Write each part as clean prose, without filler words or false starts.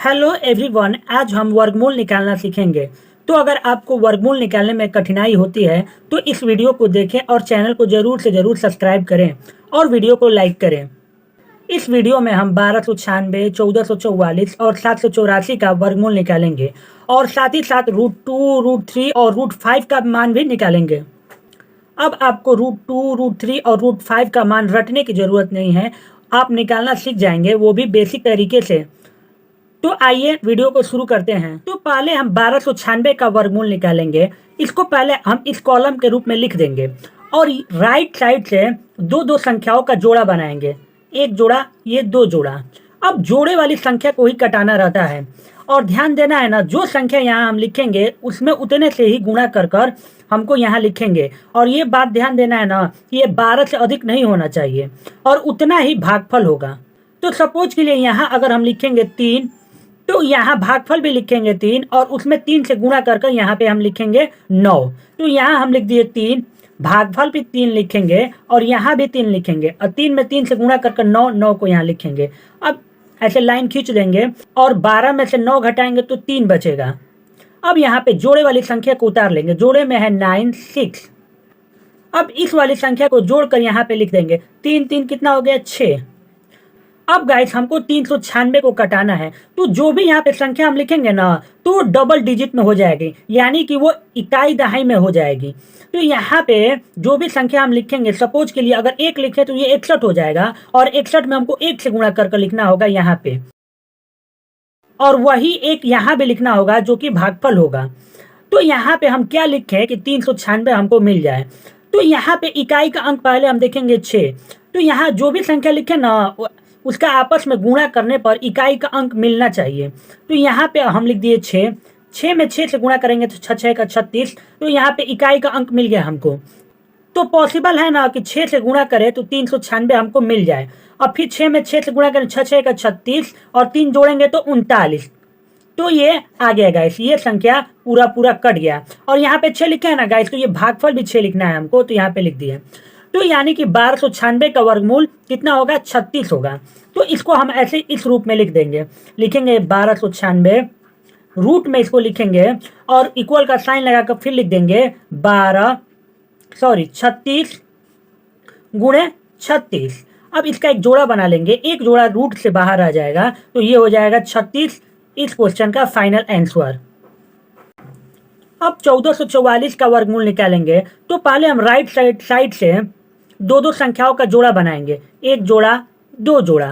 Hello everyone, आज हम वर्गमूल निकालना सीखेंगे। तो अगर आपको वर्गमूल निकालने में कठिनाई होती है तो इस वीडियो को देखें और चैनल को जरूर से जरूर सब्सक्राइब करें और वीडियो को लाइक करें। इस वीडियो में हम 1296, 1444 और 784 का वर्गमूल निकालेंगे और साथ ही साथ √2, √3 और √5 का मान भी निकालेंगे। अब आपको √2, √3 और √5 का मान रटने की जरूरत नहीं है, आप निकालना सीख जाएंगे, वो भी बेसिक तरीके से। तो आइए वीडियो को शुरू करते हैं। तो पहले हम 1296 का वर्गमूल निकालेंगे। इसको पहले हम इस कॉलम के रूप में लिख देंगे और राइट साइड से दो दो संख्याओं का जोड़ा बनाएंगे, एक जोड़ा, ये दो जोड़ा। अब जोड़े वाली संख्या को ही कटाना रहता है और ध्यान देना है ना, जो संख्या यहाँ हम लिखेंगे उसमें उतने से ही गुणा कर कर हमको यहाँ लिखेंगे। और ये बात ध्यान देना है ना कि ये 12 से अधिक नहीं होना चाहिए और उतना ही भागफल होगा। तो सपोज के लिए यहाँ अगर हम लिखेंगे 3, तो यहाँ भागफल भी लिखेंगे 3 और उसमें 3 से गुणा कर कर यहाँ पे हम लिखेंगे 9। तो यहाँ हम लिख दिए 3, भागफल भी 3 लिखेंगे और यहाँ भी 3 लिखेंगे और 3 में 3 से गुणा कर कर 9, 9 को यहाँ लिखेंगे। अब ऐसे लाइन खींच देंगे और 12 में से 9 घटाएंगे तो 3 बचेगा। अब यहाँ पे जोड़े वाली संख्या को उतार लेंगे, जोड़े में है 9, 6। अब इस वाली संख्या को जोड़कर यहाँ पे लिख देंगे, 3 3 कितना हो गया, 6। अब गाइस हमको 396 को कटाना है, तो जो भी यहाँ पे संख्या हम लिखेंगे ना तो डबल डिजिट में हो जाएगी, यानी कि वो इकाई दहाई में हो जाएगी। तो यहाँ पे जो भी संख्या हम लिखेंगे, सपोज के लिए अगर 1 लिखे तो ये 61 हो जाएगा और 61 में हमको 1 से गुणा कर लिखना होगा यहाँ पे, और वही एक यहाँ भी लिखना होगा जो कि भागफल होगा। तो यहाँ पे हम क्या लिखें कि 396 हमको मिल जाए। तो यहाँ पे इकाई का अंक पहले हम देखेंगे 6। तो यहाँ जो भी संख्या लिखे ना उसका आपस में गुणा करने पर इकाई का अंक मिलना चाहिए। तो यहाँ पे हम लिख दिए 6, 6 में 6 से गुणा करेंगे तो 6 का 36। तो यहाँ पे इकाई का अंक मिल गया हमको। तो पॉसिबल है ना कि 6 से गुणा करें तो 396 हमको मिल जाए। और फिर 6 में 6 से गुणा करें, 6 का 36 और 3 जोड़ेंगे तो 39। तो ये आ गया गाइस, ये संख्या पूरा पूरा कट गया। और यहाँ पे 6 लिखा है ना गाइस, तो ये भागफल भी 6 लिखना है हमको, तो यहाँ पे लिख दिए। तो यानी कि 1296 का वर्गमूल कितना होगा, 36 होगा। तो इसको हम ऐसे इस रूप में लिख देंगे, लिखेंगे 1296, रूट में इसको लिखेंगे और इक्वल का साइन लगाकर फिर लिख देंगे 36 गुणे 36। अब इसका एक जोड़ा बना लेंगे, एक जोड़ा रूट से बाहर आ जाएगा तो ये हो जाएगा 36, इस क्वेश्चन का फाइनल आंसर। अब 1444 का वर्गमूल निकालेंगे। तो पहले हम राइट साइड से दो दो संख्याओं का जोड़ा बनाएंगे, एक जोड़ा, दो जोड़ा।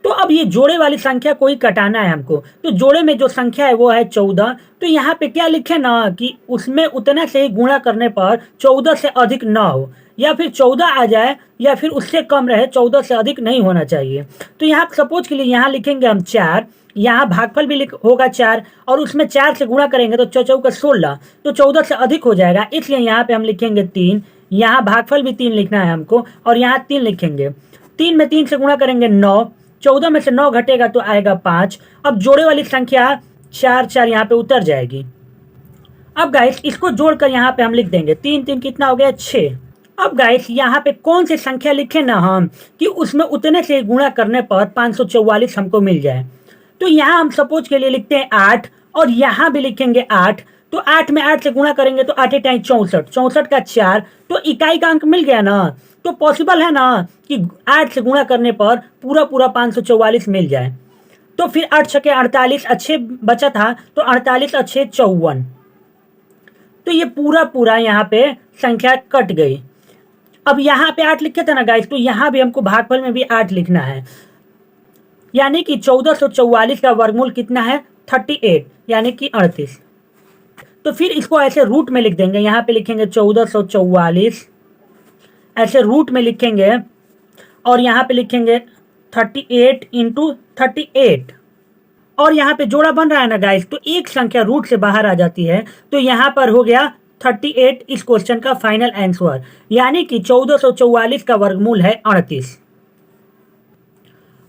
तो अब ये जोड़े वाली संख्या को ही कटाना है हमको। तो जोड़े में जो संख्या है वो है 14। तो यहाँ पे क्या लिखे ना कि उसमें उतना से ही गुणा करने पर 14 से अधिक ना हो, या फिर 14 आ जाए या फिर उससे कम रहे, 14 से अधिक नहीं होना चाहिए। तो यहाँ सपोज के लिए यहाँ लिखेंगे हम 4, यहाँ भागफल भी होगा 4 और उसमें 4 से गुणा करेंगे तो 4 का 16, तो 14 से अधिक हो जाएगा, इसलिए यहाँ पे हम लिखेंगे 3। यहाँ भागफल भी 3 लिखना है हमको और यहाँ 3 लिखेंगे। 3 में 3 से गुणा करेंगे 9, 14 में से 9 घटेगा तो आएगा 5। अब जोड़े वाली संख्या 4 4 यहाँ पे उतर जाएगी। अब गाइस इसको जोड़कर यहाँ पे हम लिख देंगे 3 3 कितना हो गया, 6। अब गाइस यहाँ पे कौन सी संख्या लिखे ना हम कि उसमें उतने से गुणा करने पर 544 हमको मिल जाए। तो यहाँ हम सपोज के लिए लिखते हैं 8 और यहाँ भी लिखेंगे 8। तो 8 में 8 से गुणा करेंगे तो 8 टाइम 64, 64 का 4, तो इकाई का अंक मिल गया ना। तो पॉसिबल है ना कि 8 से गुणा करने पर पूरा पूरा 544 मिल जाए। तो फिर 8 छके 48, अच्छे बचा था तो 48 अच्छे 54। तो ये पूरा पूरा यहाँ पे संख्या कट गई। अब यहाँ पे 8 लिखे थे ना गाइस, तो यहाँ भी हमको भागफल में भी 8 लिखना है, यानी कि 1444 का वर्गमूल कितना है, 38, यानी कि 38। तो फिर इसको ऐसे रूट में लिख देंगे, यहाँ पे लिखेंगे 1444, ऐसे रूट में लिखेंगे और यहाँ पे लिखेंगे 38 इंटू 38। और यहाँ पे जोड़ा बन रहा है ना गाइस, तो एक संख्या रूट से बाहर आ जाती है, तो यहाँ पर हो गया 38 इस क्वेश्चन का फाइनल आंसर, यानी कि 1444 का वर्गमूल है 38।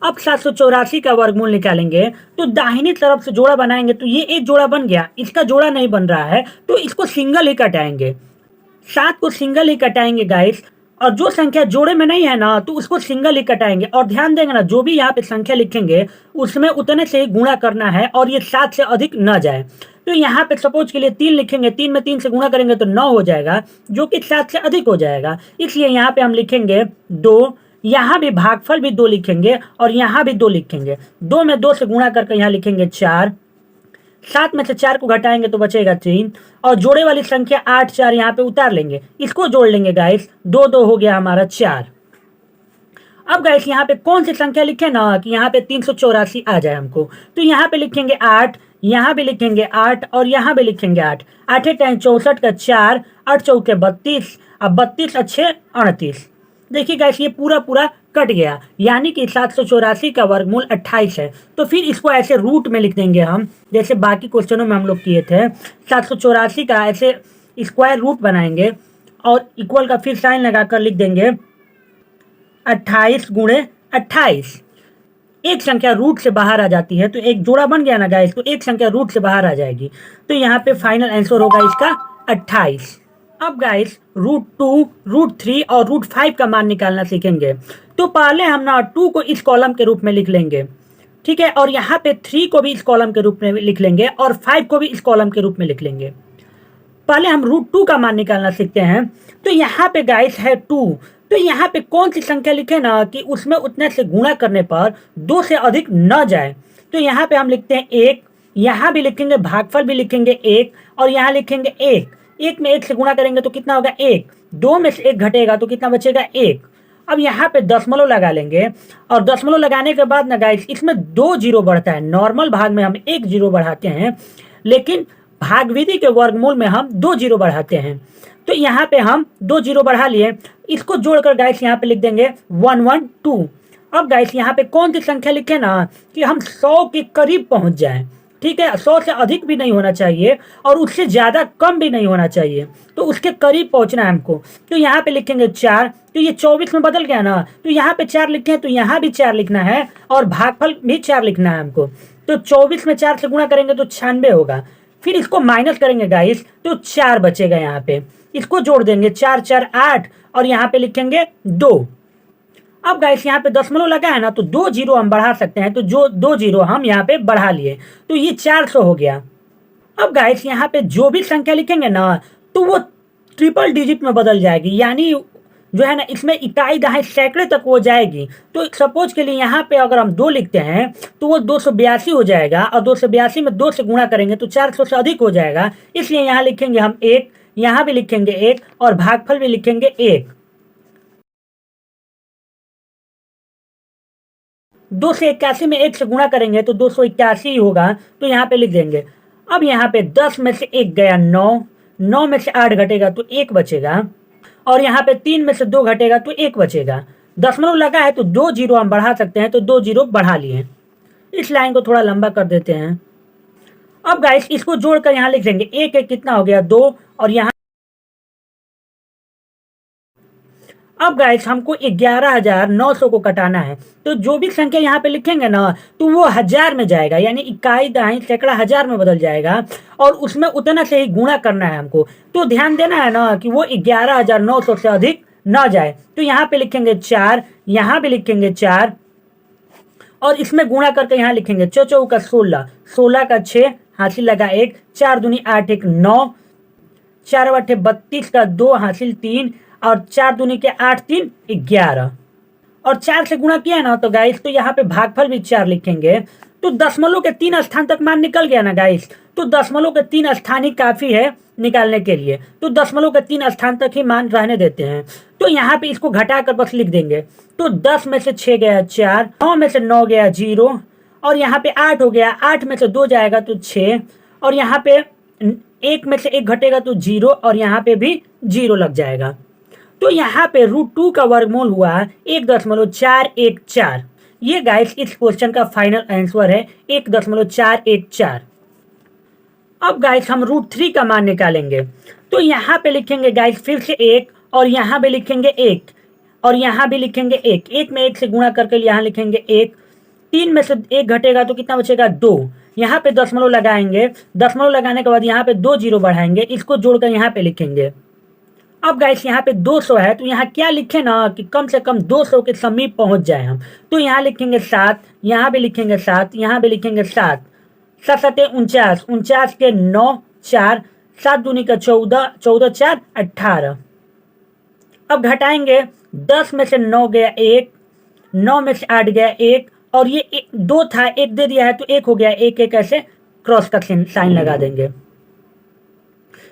अब 784 का वर्गमूल निकालेंगे। तो दाहिनी तरफ से जोड़ा बनाएंगे, तो ये एक जोड़ा बन गया, इसका जोड़ा नहीं बन रहा है तो इसको सिंगल ही कटाएंगे, 7 को सिंगल ही कटाएंगे गाइस। और जो संख्या जोड़े में नहीं है ना तो उसको सिंगल ही कटाएंगे। और ध्यान देंगे ना, जो भी यहाँ पे संख्या लिखेंगे उसमें उतने से ही गुणा करना है और ये 7 से अधिक न जाए। तो यहाँ पे सपोज के लिए 3 लिखेंगे, 3 में 3 से गुणा करेंगे तो 9 हो जाएगा, जो कि 7 से अधिक हो जाएगा। इसलिए यहाँ पे हम लिखेंगे 2, यहाँ भी भागफल भी 2 लिखेंगे और यहाँ भी 2 लिखेंगे। 2 में 2 से गुणा करके यहाँ लिखेंगे 4, 7 में से 4 को घटाएंगे तो बचेगा 3, और जोड़े वाली संख्या 8 4 यहाँ पे उतार लेंगे, इसको जोड़ लेंगे गाइस, 2 2 हो गया हमारा 4। अब गाइस यहाँ पे कौन सी संख्या लिखे ना कि यहाँ पे 384 आ जाए हमको, तो यहाँ पे लिखेंगे 8, यहाँ भी लिखेंगे 8 और यहाँ भी लिखेंगे 8। 8 टाइम 64 का 4, 8 चौके 32, अब 32 अच्छे 38। देखिए गाइस ये पूरा पूरा कट गया, यानी कि 784 का वर्गमूल 28 है। तो फिर इसको ऐसे रूट में लिख देंगे हम, जैसे बाकी क्वेश्चनों में हम लोग किए थे। 784 का ऐसे स्क्वायर रूट बनाएंगे और इक्वल का फिर साइन लगाकर लिख देंगे 28 गुणे 28। एक संख्या रूट से बाहर आ जाती है तो एक जोड़ा बन गया ना गाइस, तो एक संख्या रूट से बाहर आ जाएगी, तो यहाँ पे फाइनल आंसर होगा इसका 28। अब गाइस √2, √3 और √5 का मान निकालना सीखेंगे। तो पहले हम ना 2 को इस कॉलम के रूप में लिख लेंगे, ठीक है, और यहाँ पे 3 को भी इस कॉलम के रूप में लिख लेंगे और 5 को भी इस कॉलम के रूप में लिख लेंगे। पहले हम √2 का मान निकालना सीखते हैं। तो यहाँ पे गाइस है 2, तो यहाँ पे कौन सी संख्या लिखे ना कि उसमें उतने से गुणा करने पर 2 से अधिक न जाए। तो यहाँ पे हम लिखते हैं 1, यहाँ भी लिखेंगे, भागफल भी लिखेंगे 1 और यहाँ लिखेंगे 1। 1 में 1 से गुणा करेंगे तो कितना होगा 1, 2 में से 1 घटेगा तो कितना बचेगा 1। अब यहाँ पे दशमलव लगा लेंगे और दशमलव लगाने के बाद ना गाइस इसमें 2 जीरो बढ़ता है। नॉर्मल भाग में हम 1 जीरो बढ़ाते हैं, लेकिन भाग विधि के वर्गमूल में हम 2 जीरो बढ़ाते हैं। तो यहाँ पे हम 2 जीरो बढ़ा लिए, इसको जोड़कर गाइस यहाँ पे लिख देंगे 112। अब गाइस यहाँ पे कौन सी संख्या लिखे ना कि हम 100 के करीब पहुंच जाएं, ठीक है, 100 से अधिक भी नहीं होना चाहिए और उससे ज्यादा कम भी नहीं होना चाहिए, तो उसके करीब पहुंचना है हमको। तो यहाँ पे लिखेंगे 4, तो ये 24 में बदल गया ना, तो यहाँ पे 4 लिखे हैं तो यहाँ भी 4 लिखना है और भागफल भी 4 लिखना है हमको। तो 24 में 4 से गुणा करेंगे तो 96 होगा, फिर इसको माइनस करेंगे गाइस तो 4 बचेगा यहाँ पे, इसको जोड़ देंगे 4 4 8 और यहाँ पे लिखेंगे 2। अब गाइस यहाँ पे दशमलव लगा है ना तो 2 जीरो हम बढ़ा सकते हैं, तो जो 2 जीरो हम यहाँ पे बढ़ा लिए तो ये 400 हो गया। अब गाइस यहाँ पे जो भी संख्या लिखेंगे ना तो वो ट्रिपल डिजिट में बदल जाएगी, यानी जो है ना इसमें इकाई दहाई सैकड़े तक हो जाएगी। तो सपोज के लिए यहाँ पे अगर हम 2 लिखते हैं तो वो 282 हो जाएगा और 282 में 2 से गुणा करेंगे तो 400 से अधिक हो जाएगा, इसलिए यहाँ लिखेंगे हम 1, यहाँ भी लिखेंगे 1 और भागफल भी लिखेंगे 1। 281 में 1 से गुणा करेंगे तो 281 होगा, तो यहाँ पे लिख देंगे। अब यहाँ पे 10 में से 1 गया 9, 9 में से 8 घटेगा तो 1 बचेगा और यहाँ पे 3 में से 2 घटेगा तो 1 बचेगा। दशमलव लगा है तो 2 जीरो हम बढ़ा सकते हैं, तो 2 जीरो बढ़ा लिए। इस लाइन को थोड़ा लंबा कर देते हैं। अब गाइस इसको जोड़कर यहाँ लिख देंगे 1 1 कितना हो गया 2 और यहाँ अब गाइस हमको 11,900 को कटाना है, तो जो भी संख्या यहाँ पे लिखेंगे ना तो वो हजार में जाएगा, यानी इकाई दहाई सैकड़ा हजार में बदल जाएगा और उसमें उतना से ही गुणा करना है हमको। तो ध्यान देना है ना कि वो 11,900 से अधिक ना जाए। तो यहाँ पे लिखेंगे 4, यहाँ भी लिखेंगे 4 और इसमें गुणा करके यहाँ लिखेंगे 4 चौका 16, 16 का 6 हासिल लगा 1, 4 दूनी 8 1 9, 4 बटे 32 का 2 हासिल 3 और 4 दूनी के 8 3 11 और 4 से गुणा किया ना तो गाइस तो यहाँ पे भागफल भी 4 लिखेंगे। तो दशमलव के 3 स्थान तक मान निकल गया ना गाइस, तो दशमलव के 3 स्थान ही काफी है निकालने के लिए, तो दशमलव के 3 स्थान तक ही मान रहने देते हैं। तो यहाँ पे इसको घटा कर बस लिख देंगे। तो 10 में से 6 गया 4, 9 में से 9 गया 0 और यहाँ पे 8 हो गया, 8 में से 2 जाएगा तो 6 और यहाँ पे 1 में से 1 घटेगा तो 0 और यहाँ पे भी 0 लग जाएगा। तो यहाँ पे √2 का वर्गमूल हुआ 1.414। ये गाइस इस क्वेश्चन का फाइनल आंसर है 1.414। अब गाइस हम √3 का मान निकालेंगे। तो यहाँ पे लिखेंगे गाइस फिर से 1 और यहाँ भी लिखेंगे 1 और यहाँ भी लिखेंगे 1, 1 में 1 से गुणा करके यहाँ लिखेंगे 1, 3 में से 1 घटेगा तो कितना बचेगा 2, यहाँ पे दशमलव लगाएंगे, दशमलव लगाने के बाद यहाँ पे 2 जीरो बढ़ाएंगे, इसको जोड़कर यहाँ पे लिखेंगे अब गाइस यहाँ पे 200 है, तो यहाँ क्या लिखे ना कि कम से कम 200 के समीप पहुंच जाए हम। तो यहाँ लिखेंगे 7, यहाँ भी लिखेंगे 7, यहाँ भी लिखेंगे 7, 7 7 49, 49 के 9 4, 7 दूनी का 14, 14 4 18। अब घटाएंगे, 10 में से 9 गया 1, 9 में से 8 गया 1, और ये 2 था, 1 दे दिया है तो 1 हो गया, 1 1 ऐसे क्रॉस का साइन लगा देंगे।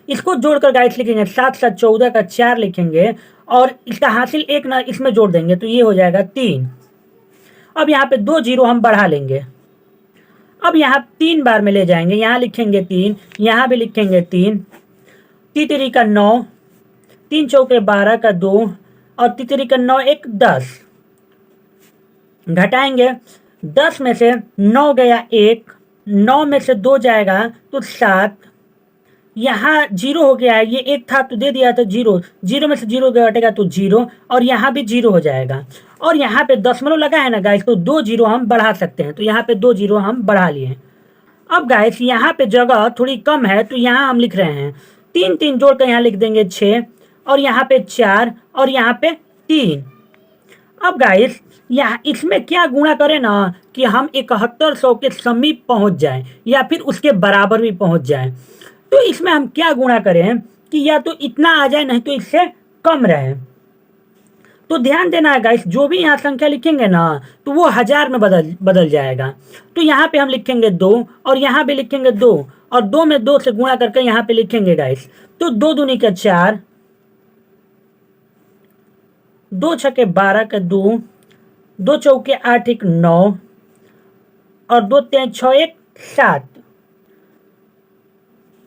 इसको जोड़कर गाइस लिखेंगे 7 7 14 का 4 लिखेंगे, और इसका हासिल 1 ना इसमें जोड़ देंगे तो ये हो जाएगा 3। अब यहाँ पे 2 जीरो हम बढ़ा लेंगे। अब यहाँ 3 बार में ले जाएंगे, यहाँ लिखेंगे 3, यहाँ भी लिखेंगे 3, 3 3 का 9, 3 चौके 12 का 2, और 3 3 का 9 1 10। घटाएंगे, 10 में से 9 गया 1, 9 में से 2 जाएगा तो 7, यहाँ 0 हो गया है, ये 1 था तो दे दिया तो 0, 0 में से 0 घटेगा तो 0, और यहाँ भी 0 हो जाएगा। और यहाँ पे दशमलव लगा है ना गाइस, तो 2 जीरो हम बढ़ा सकते हैं, तो यहाँ पे 2 जीरो हम बढ़ा लिए। अब गाइस यहाँ पे जगह थोड़ी कम है, तो यहाँ हम लिख रहे हैं 3 3 जोड़ कर यहाँ लिख देंगे 6, और यहाँ पे 4, और यहाँ पे 3। अब गाइस यहाँ इसमें क्या गुणा करें ना कि हम 7100 के समीप पहुंच जाएं, या फिर उसके बराबर भी पहुंच जाएं। तो इसमें हम क्या गुणा करें कि या तो इतना आ जाए, नहीं तो इससे कम रहे। तो ध्यान देना है गाइस, जो भी यहाँ संख्या लिखेंगे ना तो वो हजार में बदल जाएगा। तो यहाँ पे हम लिखेंगे 2, और यहाँ भी लिखेंगे 2, और 2 में 2 से गुणा करके यहाँ पे लिखेंगे गाइस। तो 2 दूनी का 4, 2 छके 12 का 2, 2 चौके 8 1 9, और 2 3 6 1 7,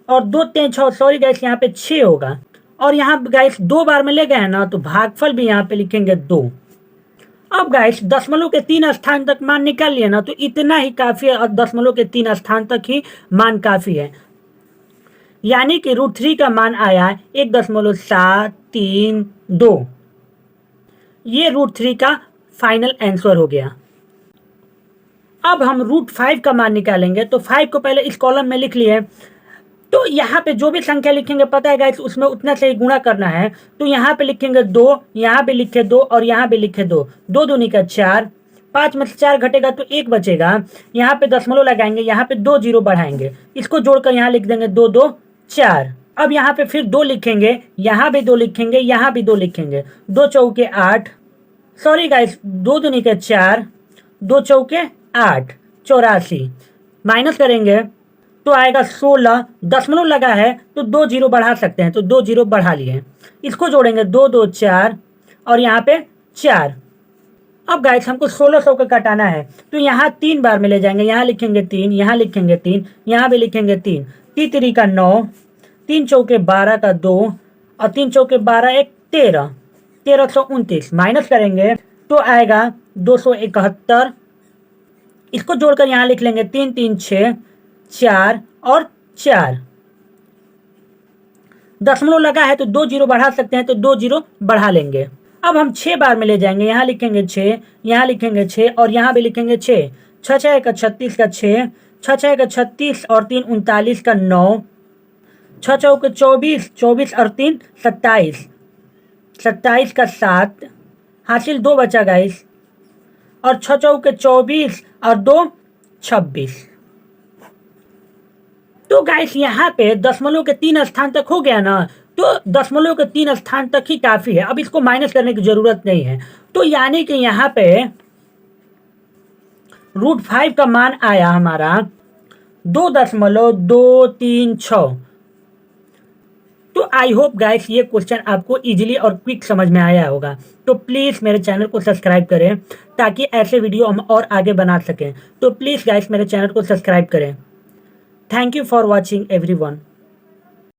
और 2 3 6, सॉरी गाइस यहाँ पे 6 होगा। और यहाँ गाइस 2 बार में ले गए हैं ना, तो भागफल भी यहाँ पे लिखेंगे 2। अब गाइस दशमलव के 3 स्थान तक मान निकाल लिए ना, तो इतना ही काफी है, और दशमलव के 3 स्थान तक ही मान काफी है। यानी कि √3 का मान आया 1.732। ये √3 का फाइनल आंसर हो गया। अब हम √5 का मान निकालेंगे, तो 5 को पहले इस कॉलम में लिख लिए। तो यहाँ पे जो भी संख्या लिखेंगे पता है गाइस, उसमें उतना से ही गुणा करना है। तो यहाँ पे लिखेंगे 2, यहाँ भी लिखे 2, और यहाँ भी लिखे 2, 2 दूनी का 4, 5 में से 4 घटेगा तो 1 बचेगा। यहाँ पे दशमलव लगाएंगे, यहाँ पे 2 जीरो बढ़ाएंगे, इसको जोड़कर यहाँ लिख देंगे 2 2 4। अब यहाँ पे फिर 2 लिखेंगे, यहाँ भी 2 लिखेंगे, यहाँ भी 2 लिखेंगे, 2 चौके 8, सॉरी गाइस 2 दूनी का 4, 2 चौके 8 84, माइनस करेंगे तो आएगा 16। दशमलव लगा है तो 2 जीरो बढ़ा सकते हैं, तो 2 जीरो बढ़ा लिए। इसको जोड़ेंगे 2 2 4, और यहाँ पे 4। अब गाइस हमको 1600 का काटाना है, तो यहाँ 3 बार में ले जाएंगे, यहाँ लिखेंगे 3, यहाँ लिखेंगे 3, यहाँ भी लिखेंगे 3, 3 3 का 9, 3 चौके 12 का 2, और 3 चौके 12 1 13, 1329, माइनस करेंगे तो आएगा 271। इसको जोड़कर यहाँ लिख लेंगे 3 3 6 4 और 4। दशमलव लगा है तो 2 जीरो बढ़ा सकते हैं, तो 2 जीरो बढ़ा लेंगे। अब हम 6 बार में ले जाएंगे, यहाँ लिखेंगे 6, यहाँ लिखेंगे 6, और यहाँ भी लिखेंगे 6, 6 6 का 36 का 6, 6 6 का 36 और 3 39 का 9, 6 चौके 24, 24 और 3 27, 27 का 7, हासिल 2 बचा गाइस, और 6 चौके 24 और 2 26। तो गाइस यहाँ पे दशमलव के 3 स्थान तक हो गया ना, तो दशमलव के 3 स्थान तक ही काफी है, अब इसको माइनस करने की जरूरत नहीं है। तो यानी कि यहाँ पे √5 का मान आया हमारा 2.236। तो आई होप गाइस ये क्वेश्चन आपको इजीली और क्विक समझ में आया होगा। तो प्लीज़ मेरे चैनल को सब्सक्राइब करें, ताकि ऐसे वीडियो हम और आगे बना सकें। तो प्लीज़ गाइस मेरे चैनल को सब्सक्राइब करें। Thank you for watching everyone.